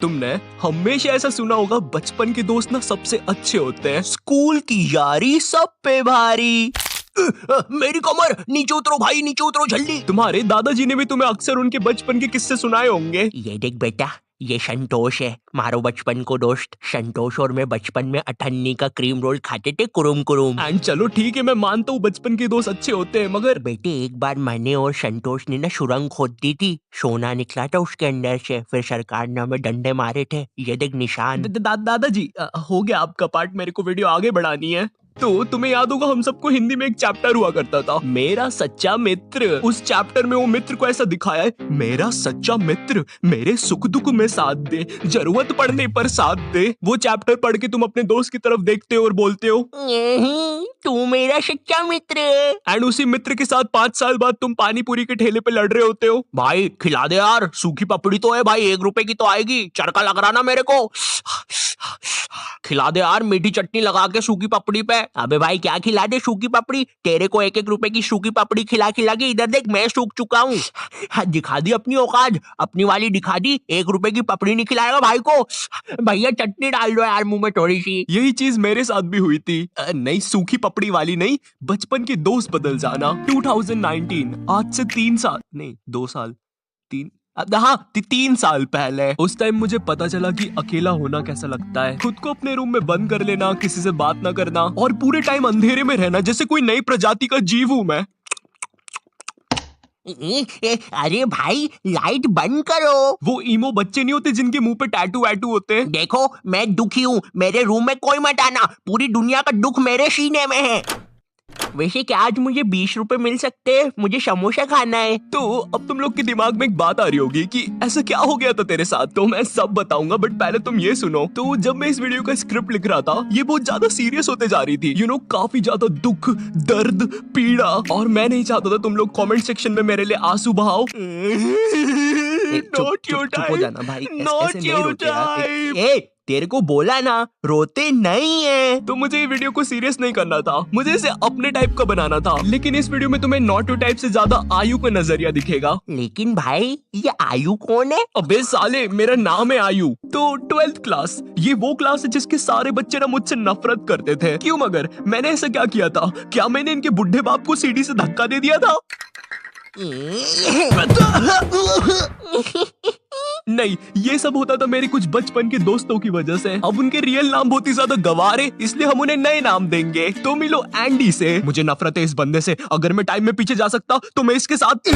तुमने हमेशा ऐसा सुना होगा, बचपन के दोस्त ना सबसे अच्छे होते हैं, स्कूल की यारी सब पे भारी। मेरी कमर, नीचे उतरो भाई, नीचे उतरो जल्दी। तुम्हारे दादाजी ने भी तुम्हें अक्सर उनके बचपन के किस्से सुनाए होंगे। ये देख बेटा, ये संतोष है, मारो बचपन को दोस्त। संतोष और मैं बचपन में अठन्नी का क्रीम रोल खाते थे, कुरुम कुरुम। एंड चलो ठीक है, मैं मानता हूँ बचपन के दोस्त अच्छे होते हैं, मगर बेटे एक बार मैंने और संतोष ने ना सुरंग खोद दी थी, सोना निकला था उसके अंदर से, फिर सरकार ने हमें डंडे मारे थे। ये देख निशान। दादाजी हो गया आपका पार्ट, मेरे को वीडियो आगे बढ़ानी है। तो तुम्हें याद होगा, हम सबको हिंदी में एक चैप्टर हुआ करता था, मेरा सच्चा मित्र। उस चैप्टर में वो मित्र को ऐसा दिखाया है, मेरा सच्चा मित्र मेरे सुख दुख में साथ दे, जरूरत पड़ने पर साथ दे। वो चैप्टर पढ़ के तुम अपने दोस्त की तरफ देखते हो और बोलते हो तू मेरा सच्चा मित्र है। एंड उसी मित्र के साथ 5 साल बाद तुम पानी पूरी के ठेले पे लड़ रहे होते हो। भाई खिला दे यार, सूखी पपड़ी तो है भाई, 1 रुपए की तो आएगी, चरका लग रहा ना मेरे को। खिला दे यार, मीठी चटनी लगा के सूखी पपड़ी पे। अबे भाई क्या खिला दे सूखी पपड़ी, तेरे को 1-1 रुपए की सूखी पपड़ी खिला खिला के इधर देख मैं सूख चुका हूँ। दिखा दी अपनी औकात, अपनी वाली दिखा दी। 1 रुपए की पपड़ी नहीं खिलाएगा भाई को, भैया चटनी डाल दो यार मुंह में थोड़ी सी। यही चीज मेरे साथ भी हुई थी। नहीं, सूखी पपड़ी वाली नहीं, बचपन के दोस्त बदल जाना। 2019, आज से 3 साल नहीं 2 साल 3 साल पहले, उस टाइम मुझे पता चला कि अकेला होना कैसा लगता है। खुद को अपने रूम में बंद कर लेना, किसी से बात ना करना और पूरे टाइम अंधेरे में रहना, जैसे कोई नई प्रजाति का जीव हूँ मैं। अरे भाई लाइट बंद करो। वो ईमो बच्चे नहीं होते जिनके मुंह पे टैटू वैटू होते हैं। देखो मैं दुखी हूँ, मेरे रूम में कोई मत आना, पूरी दुनिया का दुख मेरे सीने में है। वैसे क्या आज मुझे 20 रुपए मिल सकते हैं, मुझे समोसा खाना है। तो अब तुम लोग के दिमाग में एक बात आ रही होगी कि ऐसा क्या हो गया था तेरे साथ, तो मैं सब बताऊंगा, बट पहले तुम ये सुनो। तो जब मैं इस वीडियो का स्क्रिप्ट लिख रहा था, ये बहुत ज्यादा सीरियस होते जा रही थी, काफी ज्यादा दुख, दर्द, पीड़ा, और मैं नहीं चाहता था तुम लोग कमेंट सेक्शन में मेरे लिए आंसू बहाओ। चुप हो जाना भाई, ऐसे नहीं रोते यार। तेरे को बोला ना रोते नहीं है। तो मुझे ये वीडियो को सीरियस नहीं करना था, मुझे इसे अपने टाइप का बनाना था, लेकिन इस वीडियो में तुम्हें नॉट टाइप से ज्यादा आयु का नजरिया दिखेगा। लेकिन भाई ये आयु कौन है? अबे साले, मेरा नाम है आयु। तो 12th क्लास, ये वो क्लास है जिसके सारे बच्चे ना मुझसे नफरत करते थे। क्यों? मगर मैंने ऐसा क्या किया था? क्या मैंने इनके बुढ़े बाप को सीढ़ी से धक्का दे दिया था? नहीं, ये सब होता था मेरे कुछ बचपन के दोस्तों की वजह से। अब उनके रियल नाम बहुत ही ज्यादा गवार है, इसलिए हम उन्हें नए नाम देंगे। तो मिलो एंडी से। मुझे नफरत है इस बंदे से, अगर मैं टाइम में पीछे जा सकता तो मैं इसके साथ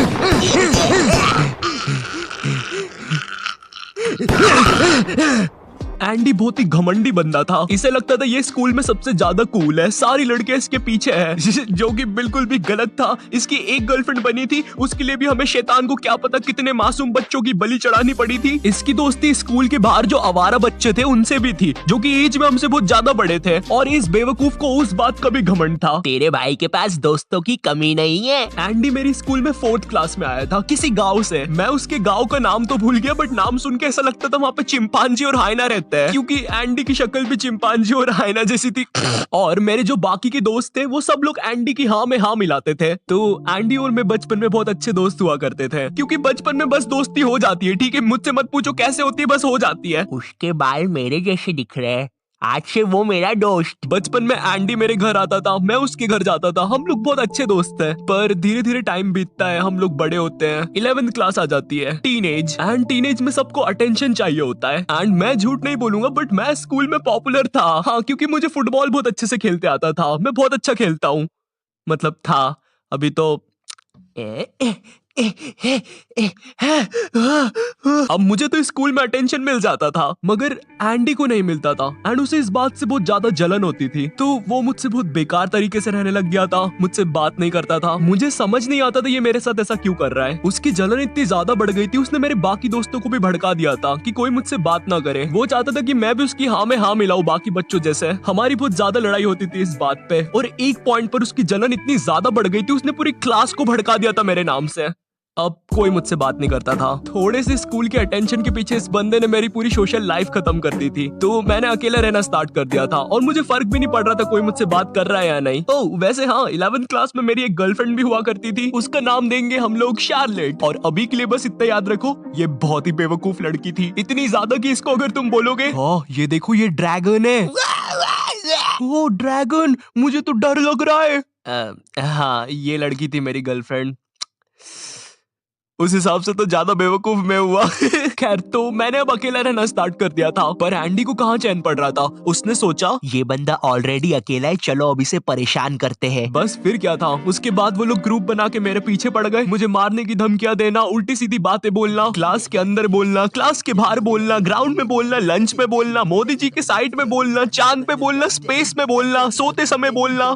एंडी बहुत ही घमंडी बंदा था, इसे लगता था ये स्कूल में सबसे ज्यादा कूल है, सारी लड़कियां इसके पीछे है, जो कि बिल्कुल भी गलत था। इसकी एक गर्लफ्रेंड बनी थी, उसके लिए भी हमें शैतान को क्या पता कितने मासूम बच्चों की बलि चढ़ानी पड़ी थी। इसकी दोस्ती स्कूल के बाहर जो आवारा बच्चे थे उनसे भी थी, जो कि एज में हमसे बहुत ज्यादा बड़े थे, और इस बेवकूफ को उस बात का भी घमंड था। तेरे भाई के पास दोस्तों की कमी नहीं है। एंडी मेरी स्कूल में 4th क्लास में आया था, किसी गाँव से। मैं उसके गाँव का नाम तो भूल गया, बट नाम सुन के ऐसा लगता था वहाँ पे चिंपांजी और हाइना रहते हैं, क्योंकि एंडी की शक्ल भी चिंपांजी और हाइना जैसी थी। और मेरे जो बाकी के दोस्त थे वो सब लोग एंडी की हाँ में हाँ मिलाते थे। तो एंडी और मैं बचपन में बहुत अच्छे दोस्त हुआ करते थे, क्योंकि बचपन में बस दोस्ती हो जाती है, ठीक है? मुझसे मत पूछो कैसे होती है, बस हो जाती है। उसके बाल मेरे जैसे दिख रहे हैं, आज से वो मेरा दोस्त। बचपन में एंडी मेरे घर आता था, मैं उसके घर जाता था, हम लोग बहुत अच्छे दोस्त थे। पर धीरे धीरे टाइम बीतता है, हम लोग बड़े होते हैं, 11th क्लास आ जाती है, टीनेज। एंड टीनेज में सबको अटेंशन चाहिए होता है। एंड मैं झूठ नहीं बोलूंगा, बट मैं स्कूल में पॉपुलर था, हाँ, क्योंकि मुझे फुटबॉल बहुत अच्छे से खेलते आता था। मैं बहुत अच्छा खेलता हूँ, मतलब था, अभी तो अब मुझे तो स्कूल में अटेंशन मिल जाता था, मगर एंडी को नहीं मिलता था, एंड उसे इस बात से बहुत ज्यादा जलन होती थी। तो वो मुझसे बहुत बेकार तरीके से रहने लग गया था, मुझसे बात नहीं करता था। मुझे समझ नहीं आता था ये मेरे साथ ऐसा क्यों कर रहा है। उसकी जलन इतनी ज्यादा बढ़ गई थी, उसने मेरे बाकी दोस्तों को भी भड़का दिया था कि कोई मुझसे बात ना करे। वो चाहता था कि मैं भी उसकी हाँ में हाँ मिलाऊं बाकी बच्चों जैसे। हमारी बहुत ज्यादा लड़ाई होती थी इस बात पे, और एक पॉइंट पर उसकी जलन इतनी ज्यादा बढ़ गई थी, उसने पूरी क्लास को भड़का दिया था मेरे नाम से। अब कोई मुझसे बात नहीं करता था। थोड़े से स्कूल के अटेंशन के पीछे इस बंदे ने मेरी पूरी सोशल लाइफ खत्म कर दी थी, तो मैंने अकेला रहना स्टार्ट कर दिया था और मुझे फर्क भी नहीं पड़ रहा था कोई मुझसे बात कर रहा है या नहीं। ओह वैसे हाँ, 11th क्लास में मेरी एक गर्लफ्रेंड भी हुआ करती थी, उसका नाम देंगे हम लोग शार्लेट। और अभी के लिए बस इतना याद रखो, ये बहुत ही बेवकूफ लड़की थी, इतनी ज्यादा कि इसको अगर तुम बोलोगे हाँ ये देखो ये ड्रैगन है, ओ ड्रैगन, मुझे तो डर लग रहा है। हाँ ये लड़की थी मेरी गर्लफ्रेंड। उस हिसाब से तो ज्यादा बेवकूफ मैं हुआ। खैर तो मैंने अब अकेला रहना स्टार्ट कर दिया था, पर एंडी को कहाँ चैन पड़ रहा था। उसने सोचा ये बंदा ऑलरेडी अकेला है, चलो अब इसे परेशान करते हैं। बस फिर क्या था, उसके बाद वो लोग ग्रुप बना के मेरे पीछे पड़ गए, मुझे मारने की धमकियां देना, उल्टी सीधी बातें बोलना, क्लास के अंदर बोलना, क्लास के बाहर बोलना, ग्राउंड में बोलना, लंच में बोलना, मोदी जी के साइड में बोलना, चांद पे बोलना, स्पेस में बोलना, सोते समय बोलना।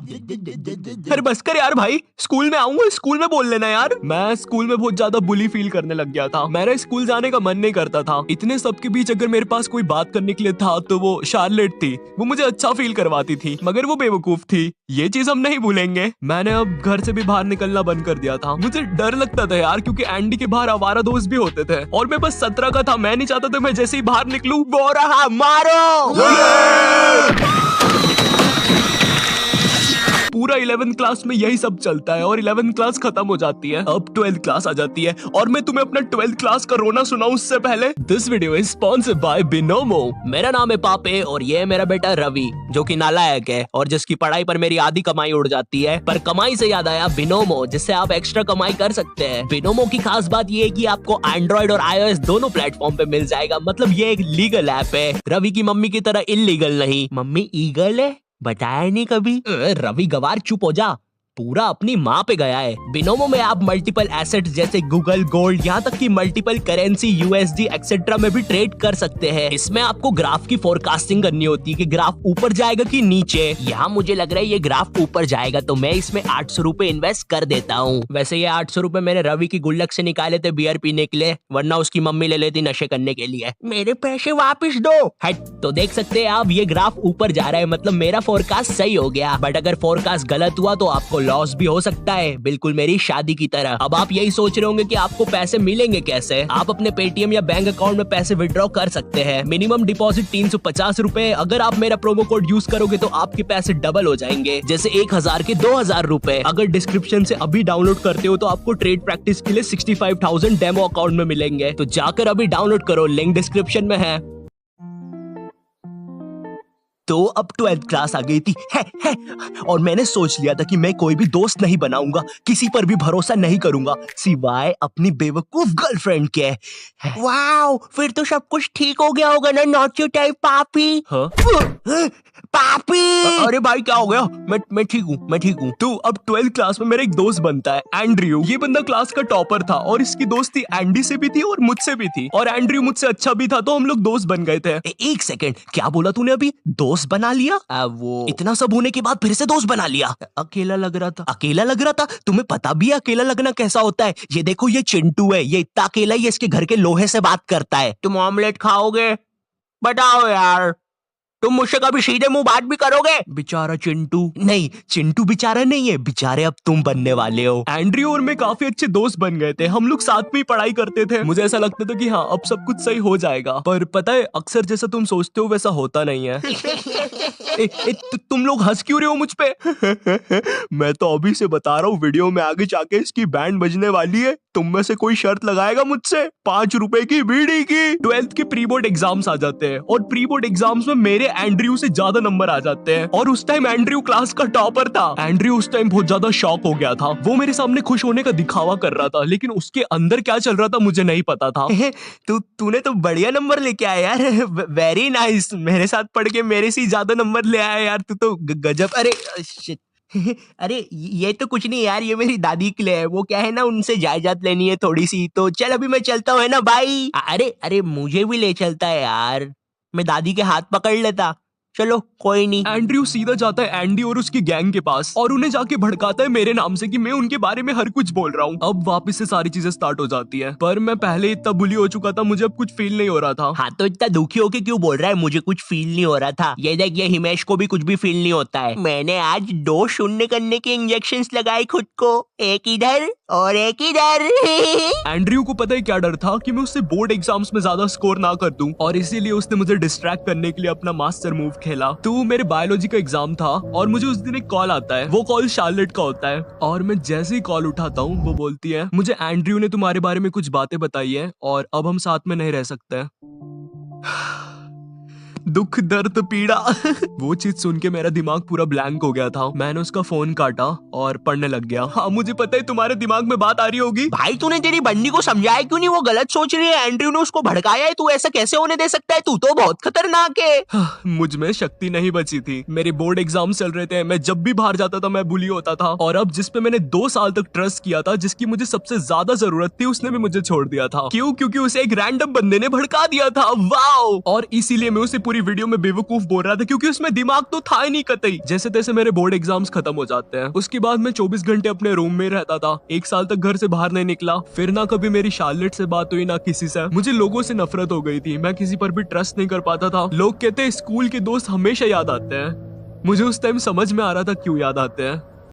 अरे बस कर यार भाई, स्कूल में आऊंगा स्कूल में बोल लेना यार। मैं स्कूल में बहुत ज्यादा बुली फील करने लग गया था, मेरा स्कूल जाने का मन नहीं करता था। इतने सबके बीच अगर मेरे पास कोई बात करने के लिए था तो वो शार्लेट थी, वो मुझे अच्छा फील करवाती थी, मगर वो बेवकूफ थी, ये चीज हम नहीं भूलेंगे। मैंने अब घर से भी बाहर निकलना बंद कर दिया था, मुझे डर लगता था यार, क्योंकि एंडी के बाहर आवारा दोस्त भी होते थे और मैं बस 17 का था। मैं नहीं चाहता था मैं जैसे ही बाहर निकलूं वो रहा मारो। पूरा 11th क्लास में यही सब चलता है और 11th क्लास खत्म हो जाती है, अब 12th क्लास आ जाती है और मैं तुम्हें अपना 12th क्लास का रोना सुनाऊं उससे पहले this video is sponsored by Binomo. मेरा नाम है पापे और ये है मेरा बेटा रवि, जो कि नालायक है और जिसकी पढ़ाई पर मेरी आधी कमाई उड़ जाती है। पर कमाई से याद आया बिनोमो, जिससे आप एक्स्ट्रा कमाई कर सकते हैं। बिनोमो की खास बात ये है कि आपको एंड्रॉइड और iOS दोनों प्लेटफॉर्म पे मिल जाएगा, मतलब ये एक लीगल ऐप है, रवि की मम्मी की तरह इलीगल नहीं। मम्मी ईगल है, बताया नहीं कभी। रवि गवार चुप हो जा, पूरा अपनी माँ पे गया है। बिनोमो में आप मल्टीपल एसेट्स जैसे गूगल, गोल्ड, यहाँ तक कि मल्टीपल करेंसी, यूएसडी एक्सेट्रा में भी ट्रेड कर सकते हैं। इसमें आपको ग्राफ की फोरकास्टिंग करनी होती है कि ग्राफ ऊपर जाएगा कि नीचे। यहाँ मुझे लग रहा है ये ग्राफ ऊपर जाएगा, तो मैं इसमें 800 रुपए इन्वेस्ट कर देता हूँ। वैसे ये 800 रुपए मैंने रवि की गुल्लक से निकाले थे बियर पीने के लिए, वरना उसकी मम्मी ले लेती नशे करने के लिए। मेरे पैसे वापिस दो। हट, तो देख सकते हैं आप, ये ग्राफ ऊपर जा रहा है, मतलब मेरा फोरकास्ट सही हो गया। बट अगर फोरकास्ट गलत हुआ तो आपको लॉस भी हो सकता है, बिल्कुल मेरी शादी की तरह। अब आप यही सोच रहे होंगे कि आपको पैसे मिलेंगे कैसे। आप अपने पेटीएम या बैंक अकाउंट में पैसे विड्रॉ कर सकते हैं। मिनिमम डिपॉजिट 350 रुपए। अगर आप मेरा प्रोमो कोड यूज करोगे तो आपके पैसे डबल हो जाएंगे, जैसे 1000 के 2000 रुपए। अगर डिस्क्रिप्शन से अभी डाउनलोड करते हो तो आपको ट्रेड प्रैक्टिस के लिए 65,000 डेमो अकाउंट में मिलेंगे, तो जाकर अभी डाउनलोड करो, लिंक डिस्क्रिप्शन में है। तो अब 12th क्लास आ गई थी है। और मैंने सोच लिया था कि मैं कोई भी दोस्त नहीं बनाऊंगा, किसी पर भी भरोसा नहीं करूंगा सिवाय अपनी बेवकूफ गर्लफ्रेंड के। वाओ, फिर तो सब कुछ ठीक हो गया होगा ना, नॉट योर टाइप पापी। हाँ? पापी। अरे भाई क्या हो गया? मैं ठीक हूँ। तो अब 12th क्लास में मेरा एक दोस्त बनता है एंड्रयू। ये बंदा क्लास का टॉपर था और इसकी दोस्ती एंडी से भी थी और मुझसे भी थी, और एंड्रयू मुझसे अच्छा भी था, तो हम लोग दोस्त बन गए थे। एक सेकंड, क्या बोला तूने अभी? दोस्त बना लिया? वो इतना सब होने के बाद फिर से दोस्त बना लिया? अकेला लग रहा था। अकेला लग रहा था? तुम्हें पता भी है अकेला लगना कैसा होता है? ये देखो, ये चिंटू है, ये इतना अकेला ही इसके घर के लोहे से बात करता है। तुम ऑमलेट खाओगे? बताओ यार, तुम मुझसे कभी सीधे मुंह बात भी करोगे? बेचारा चिंटू। नहीं, चिंटू बेचारा नहीं है, बेचारे अब तुम बनने वाले हो। एंड्रयू और मैं काफी अच्छे दोस्त बन गए थे, हम लोग साथ में ही पढ़ाई करते थे। मुझे ऐसा लगता था कि हाँ अब सब कुछ सही हो जाएगा, पर पता है अक्सर जैसा तुम सोचते हो वैसा होता नहीं है। तुम लोग हंस क्यों रहे हो मुझ पे? मैं तो अभी से बता रहा हूँ, वीडियो में आगे जाके इसकी बैंड बजने वाली है। तुम में से कोई शर्त लगाएगा मुझसे 5 रुपए की बीड़ी की? 12th के प्री बोर्ड एग्जाम्स आ जाते हैं और प्री बोर्ड एग्जाम्स में मेरे एंड्रयू से ज्यादा नंबर आ जाते हैं, और उस टाइम एंड्रयू क्लास का टॉपर था। एंड्रयू उस टाइम बहुत ज्यादा शॉक हो गया था, वो मेरे सामने खुश होने का दिखावा कर रहा था, लेकिन उसके अंदर क्या चल रहा था मुझे नहीं पता था। तूने तो बढ़िया नंबर लेके आया यार, वेरी नाइस। मेरे साथ पढ़ के मेरे से ज्यादा नंबर ले आया यार, तू तो गजब। अरे शिट। अरे ये तो कुछ नहीं यार, ये मेरी दादी के लिए है, वो क्या है ना, उनसे जायदाद लेनी है थोड़ी सी, तो चल अभी मैं चलता हूँ, है ना भाई। अरे मुझे भी ले चलता है यार, मैं दादी के हाथ पकड़ लेता। चलो कोई नहीं। एंड्रयू सीधा जाता है एंडी और उसकी गैंग के पास और उन्हें जाके भड़काता है मेरे नाम से कि मैं उनके बारे में हर कुछ बोल रहा हूँ। अब वापस से सारी चीजें स्टार्ट हो जाती है, पर मैं पहले इतना बुली हो चुका था, मुझे अब कुछ फील नहीं हो रहा था। हाँ तो इतना दुखी होके क्यों बोल रहा है मुझे कुछ फील नहीं हो रहा था? ये देख, ये हिमेश को भी कुछ भी फील नहीं होता है। मैंने आज 2 शून्य करने के इंजेक्शंस लगाए खुद को, एक इधर और एक इधर। एंड्रयू को पता है क्या डर था कि मैं उससे बोर्ड एग्जाम्स में ज्यादा स्कोर ना कर दूं, और इसीलिए उसने मुझे डिस्ट्रैक्ट करने के लिए अपना मास्टर मूव खेला। तो मेरे बायोलॉजी का एग्जाम था और मुझे उस दिन एक कॉल आता है। वो कॉल शार्लेट का होता है और मैं जैसे ही कॉल उठाता हूँ वो बोलती है, मुझे एंड्रयू ने तुम्हारे बारे में कुछ बातें बताई है और अब हम साथ में नहीं रह सकते। दुख दर्द पीड़ा वो चीज सुन के मेरा दिमाग पूरा ब्लैंक हो गया था। मैंने उसका फोन काटा और पढ़ने लग गया। हाँ मुझे पता है तुम्हारे दिमाग में बात आ रही होगी। भाई तूने तेरी बंदी को समझाया क्यों नहीं? वो गलत सोच रही है, एंड्रयू ने उसको भड़काया है, तू ऐसा कैसे होने दे सकता है? तू तो बहुत खतरनाक है। हाँ, मुझ में शक्ति नहीं बची थी। मेरे बोर्ड एग्जाम चल रहे थे, मैं जब भी बाहर जाता था मैं बुली होता था, और अब जिस पे मैंने 2 साल तक ट्रस्ट किया था, जिसकी मुझे सबसे ज्यादा जरूरत थी, उसने भी मुझे छोड़ दिया था। क्यों? क्योंकि उसे एक रैंडम बंदे ने भड़का दिया था। वाओ! और इसीलिए मैं उसे पूरी वीडियो में बेवकूफ बोल रहा था, क्योंकि उसमें दिमाग तो था ही नहीं कतई। जैसे तैसे मेरे बोर्ड एग्जाम्स खत्म हो जाते हैं। उसके बाद मैं 24 घंटे अपने रूम में रहता था। 1 साल तक घर से बाहर नहीं निकला। फिर ना कभी मेरी शार्लेट से बात हुई, ना किसी से। मुझे लोगों से नफरत हो गई थी, मैं किसी पर भी ट्रस्ट नहीं कर पाता था। लोग कहते हैं स्कूल के दोस्त हमेशा याद आते हैं। मुझे उस टाइम समझ में आ रहा था क्यों याद आते हैं।